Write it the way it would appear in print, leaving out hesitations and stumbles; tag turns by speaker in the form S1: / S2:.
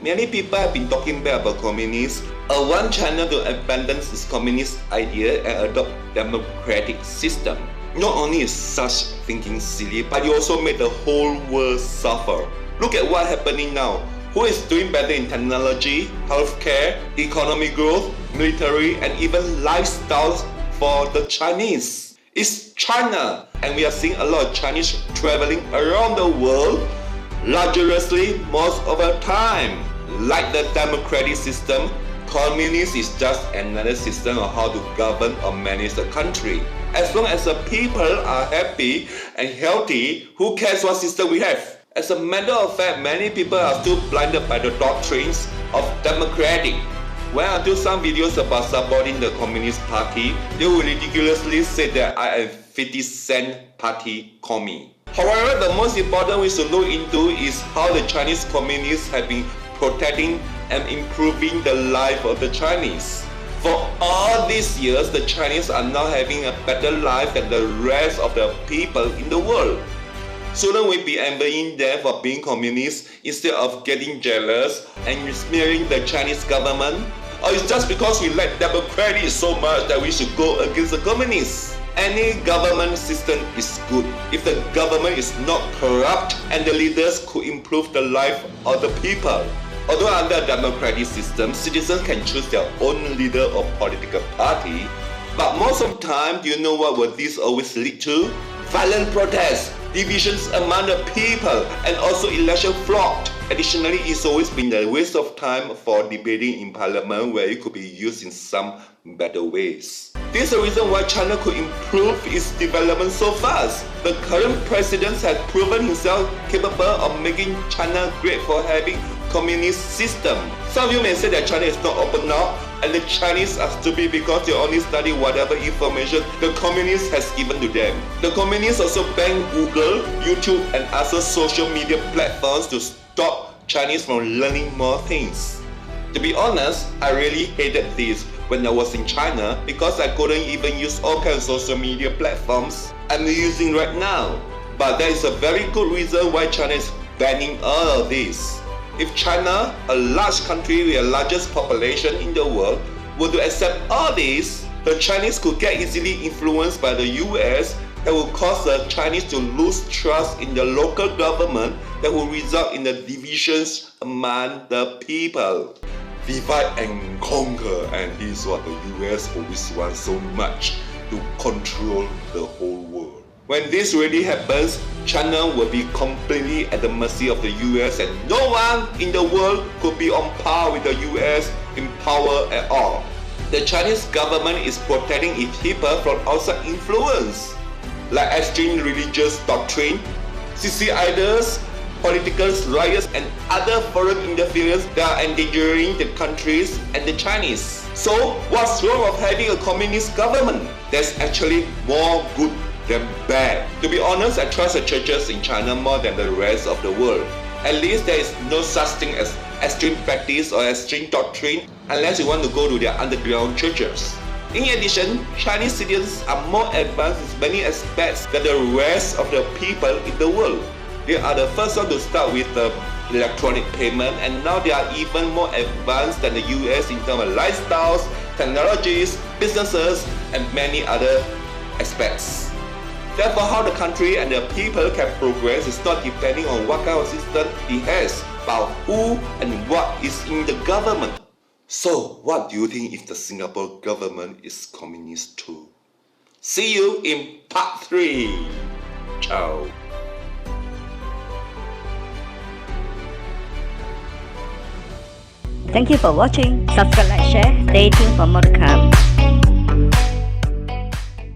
S1: many people have been talking bad about communists. Want China to abandon its communist idea and adopt democratic system. Not only is such thinking silly, but you also make the whole world suffer. Look at what's happening now. Who is doing better in technology, healthcare, economic growth, military, and even lifestyles for the Chinese? It's China, and we are seeing a lot of Chinese traveling around the world luxuriously most of the time. Like the democratic system, communist is just another system of how to govern or manage the country. As long as the people are happy and healthy, who cares what system we have? As a matter of fact, many people are still blinded by the doctrines of democratic. When I do some videos about supporting the Communist Party, they will ridiculously say that I am 50-cent party commie. However, the most important we should look into is how the Chinese communists have been protecting and improving the life of the Chinese. For all these years, the Chinese are now having a better life than the rest of the people in the world. Shouldn't we be envying them for being communists instead of getting jealous and smearing the Chinese government? Or it's just because we like democracy so much that we should go against the communists? Any government system is good if the government is not corrupt and the leaders could improve the life of the people. Although under a democratic system, citizens can choose their own leader or political party, but most of the time, do you know what will this always lead to? Violent protests, divisions among the people, and also election fraud. Additionally, it's always been a waste of time for debating in parliament where it could be used in some better ways. This is the reason why China could improve its development so fast. The current president has proven himself capable of making China great for having communist system. Some of you may say that China is not open up and the Chinese are stupid because they only study whatever information the communists has given to them. The communists also ban Google, YouTube and other social media platforms to stop Chinese from learning more things. To be honest, I really hated this when I was in China because I couldn't even use all kinds of social media platforms I'm using right now. But there is a very good reason why China is banning all of this. If China, a large country with the largest population in the world, were to accept all this, the Chinese could get easily influenced by the US that will cause the Chinese to lose trust in the local government that will result in the divisions among the people. Divide and conquer, and this is what the US always wants so much, to control the whole world. When this really happens, China will be completely at the mercy of the US and no one in the world could be on par with the US in power at all. The Chinese government is protecting its people from outside influence, like extreme religious doctrine, CC idols, political riots and other foreign interference that are endangering the countries and the Chinese. So what's wrong with having a communist government? There's actually more good than bad. To be honest, I trust the churches in China more than the rest of the world. At least there is no such thing as extreme practice or extreme doctrine unless you want to go to their underground churches. In addition, Chinese citizens are more advanced in many aspects than the rest of the people in the world. They are the first one to start with the electronic payment, and now they are even more advanced than the US in terms of lifestyles, technologies, businesses, and many other aspects. Therefore, how the country and the people can progress is not depending on what kind of system it has, but who and what is in the government. So, what do you think if the Singapore government is communist too? See you in part 3. Ciao.
S2: Thank you for watching. Subscribe, like, share. Stay tuned for more to come.